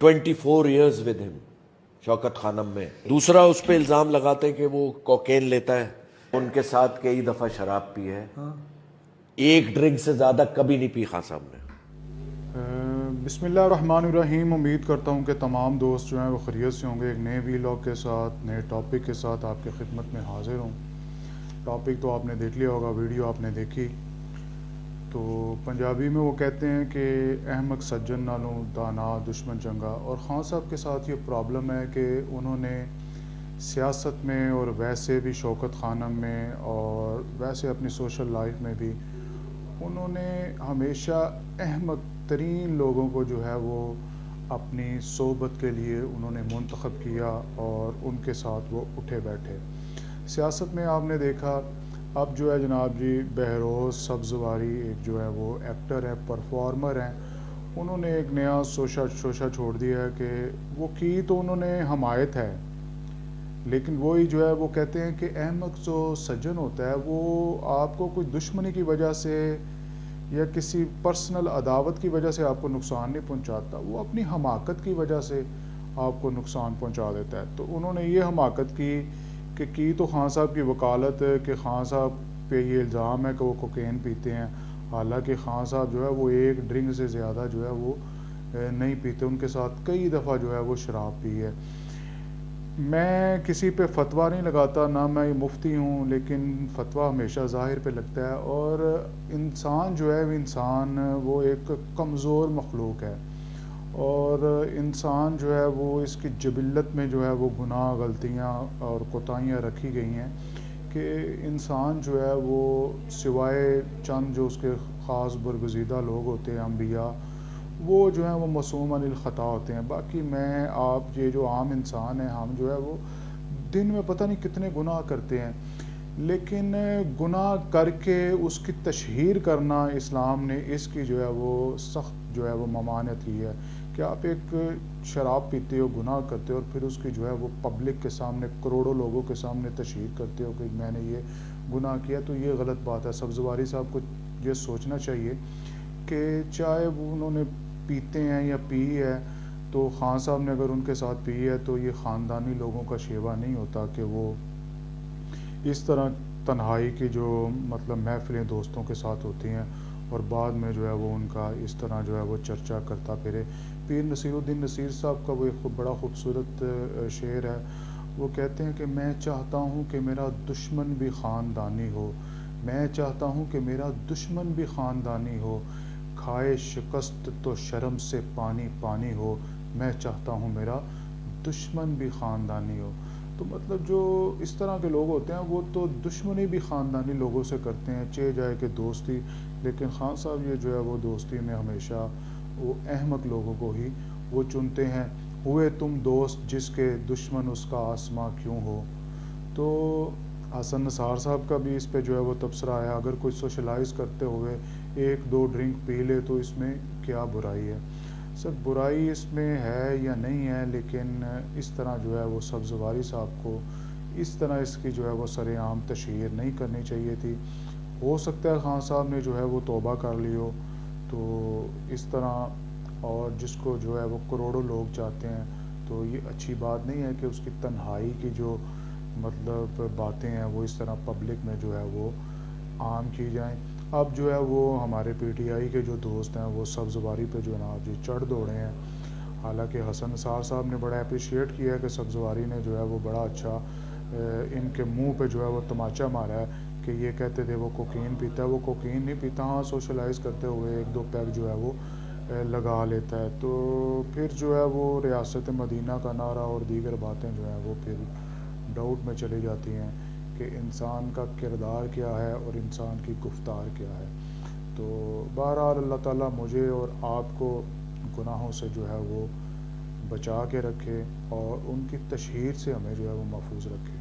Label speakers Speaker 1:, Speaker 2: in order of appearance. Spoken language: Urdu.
Speaker 1: 24 years with him شوکت خانم میں. دوسرا اس پہ الزام لگاتے ہیں کہ وہ کوکین لیتا ہے. ان کے ساتھ کئی دفعہ شراب پی ہے. ایک ڈرنک سے زیادہ کبھی نہیں پی خان صاحب نے.
Speaker 2: بسم اللہ الرحمن الرحیم. امید کرتا ہوں کہ تمام دوست جو ہیں وہ خیریت سے ہوں گے. ایک نئے ویلاگ کے ساتھ نئے ٹاپک کے ساتھ آپ کے خدمت میں حاضر ہوں. ٹاپک تو آپ نے دیکھ لیا ہوگا, ویڈیو آپ نے دیکھی. تو پنجابی میں وہ کہتے ہیں کہ احمق سجن نالوں دانا دشمن چنگا. اور خان صاحب کے ساتھ یہ پرابلم ہے کہ انہوں نے سیاست میں اور ویسے بھی شوکت خانم میں اور ویسے اپنی سوشل لائف میں بھی انہوں نے ہمیشہ احمق ترین لوگوں کو جو ہے وہ اپنی صحبت کے لیے انہوں نے منتخب کیا اور ان کے ساتھ وہ اٹھے بیٹھے. سیاست میں آپ نے دیکھا اب جو ہے جناب جی بہروز سبزواری ایک جو ہے وہ ایکٹر ہے, پرفارمر ہیں. انہوں نے ایک نیا شوشہ چھوڑ دیا ہے کہ وہ کی تو انہوں نے حمایت ہے, لیکن وہی جو ہے وہ کہتے ہیں کہ احمق جو سجن ہوتا ہے وہ آپ کو کوئی دشمنی کی وجہ سے یا کسی پرسنل عداوت کی وجہ سے آپ کو نقصان نہیں پہنچاتا, وہ اپنی حماقت کی وجہ سے آپ کو نقصان پہنچا دیتا ہے. تو انہوں نے یہ حماقت کی تو خان صاحب کی وکالت کہ خان صاحب پہ یہ الزام ہے کہ وہ کوکین پیتے ہیں, حالانکہ خان صاحب جو ہے وہ ایک ڈرنک سے زیادہ جو ہے وہ نہیں پیتے. ان کے ساتھ کئی دفعہ جو ہے وہ شراب پی ہے. میں کسی پہ فتویٰ نہیں لگاتا, نہ میں مفتی ہوں, لیکن فتویٰ ہمیشہ ظاہر پہ لگتا ہے. اور انسان جو ہے وہ ایک کمزور مخلوق ہے, اور انسان جو ہے وہ اس کی جبلت میں جو ہے وہ گناہ غلطیاں اور کوتاہیاں رکھی گئی ہیں کہ انسان جو ہے وہ سوائے چند جو اس کے خاص برگزیدہ لوگ ہوتے ہیں انبیاء, وہ جو ہیں وہ معصوم عن الخطا ہوتے ہیں. باقی میں آپ یہ جو عام انسان ہیں ہم جو ہے وہ دن میں پتہ نہیں کتنے گناہ کرتے ہیں, لیکن گناہ کر کے اس کی تشہیر کرنا اسلام نے اس کی جو ہے وہ سخت جو ہے وہ ممانعت کی ہے کہ آپ ایک شراب پیتے ہو, گناہ کرتے ہو, اور پھر اس کی جو ہے وہ پبلک کے سامنے کروڑوں لوگوں کے سامنے تشہیر کرتے ہو کہ میں نے یہ گناہ کیا. تو یہ غلط بات ہے. سبزواری صاحب کو یہ سوچنا چاہیے کہ چاہے وہ انہوں نے پیتے ہیں یا پی ہے, تو خان صاحب نے اگر ان کے ساتھ پی ہے تو یہ خاندانی لوگوں کا شیوا نہیں ہوتا کہ وہ اس طرح تنہائی کی جو مطلب محفلیں دوستوں کے ساتھ ہوتی ہیں اور بعد میں جو ہے وہ ان کا اس طرح جو ہے وہ چرچا کرتا پھرے. پیر نصیر الدین نصیر صاحب کا وہ ایک بڑا خوبصورت شعر ہے. وہ کہتے ہیں کہ میں چاہتا ہوں کہ میرا دشمن بھی خاندانی ہو, میں چاہتا ہوں کہ میرا دشمن بھی خاندانی ہو, کھائے شکست تو شرم سے پانی پانی ہو, میں چاہتا ہوں میرا دشمن بھی خاندانی ہو. تو مطلب جو اس طرح کے لوگ ہوتے ہیں وہ تو دشمنی بھی خاندانی لوگوں سے کرتے ہیں, چہ جائے کہ دوستی. لیکن خان صاحب یہ جو ہے وہ دوستی میں ہمیشہ وہ احمق لوگوں کو ہی وہ چنتے ہیں. ہوئے تم دوست جس کے دشمن اس کا آسماں کیوں ہو. تو حسن نثار صاحب کا بھی اس پہ جو ہے وہ تبصرہ آیا, اگر کوئی سوشلائز کرتے ہوئے ایک دو ڈرنک پی لے تو اس میں کیا برائی ہے. سر برائی اس میں ہے یا نہیں ہے, لیکن اس طرح جو ہے وہ سبزواری صاحب کو اس طرح اس کی جو ہے وہ سر عام تشہیر نہیں کرنی چاہیے تھی. ہو سکتا ہے خان صاحب نے جو ہے وہ توبہ کر لی ہو, تو اس طرح اور جس کو جو ہے وہ کروڑوں لوگ چاہتے ہیں تو یہ اچھی بات نہیں ہے کہ اس کی تنہائی کی جو مطلب باتیں ہیں وہ اس طرح پبلک میں جو ہے وہ عام کی جائیں. اب جو ہے وہ ہمارے پی ٹی آئی کے جو دوست ہیں وہ سبزواری پہ جو جناب جی چڑھ دوڑے ہیں. حالانکہ حسن نثار صاحب نے بڑا اپریشیٹ کیا ہے کہ سبزواری نے جو ہے وہ بڑا اچھا ان کے منہ پہ جو ہے وہ تماچا مارا ہے کہ یہ کہتے تھے وہ کوکین پیتا ہے, وہ کوکین نہیں پیتا, ہاں سوشلائز کرتے ہوئے ایک دو پیگ جو ہے وہ لگا لیتا ہے. تو پھر جو ہے وہ ریاست مدینہ کا نعرہ اور دیگر باتیں جو ہیں وہ پھر ڈاؤٹ میں چلی جاتی ہیں کہ انسان کا کردار کیا ہے اور انسان کی گفتار کیا ہے. تو بہرحال اللہ تعالیٰ مجھے اور آپ کو گناہوں سے جو ہے وہ بچا کے رکھے اور ان کی تشہیر سے ہمیں جو ہے وہ محفوظ رکھے.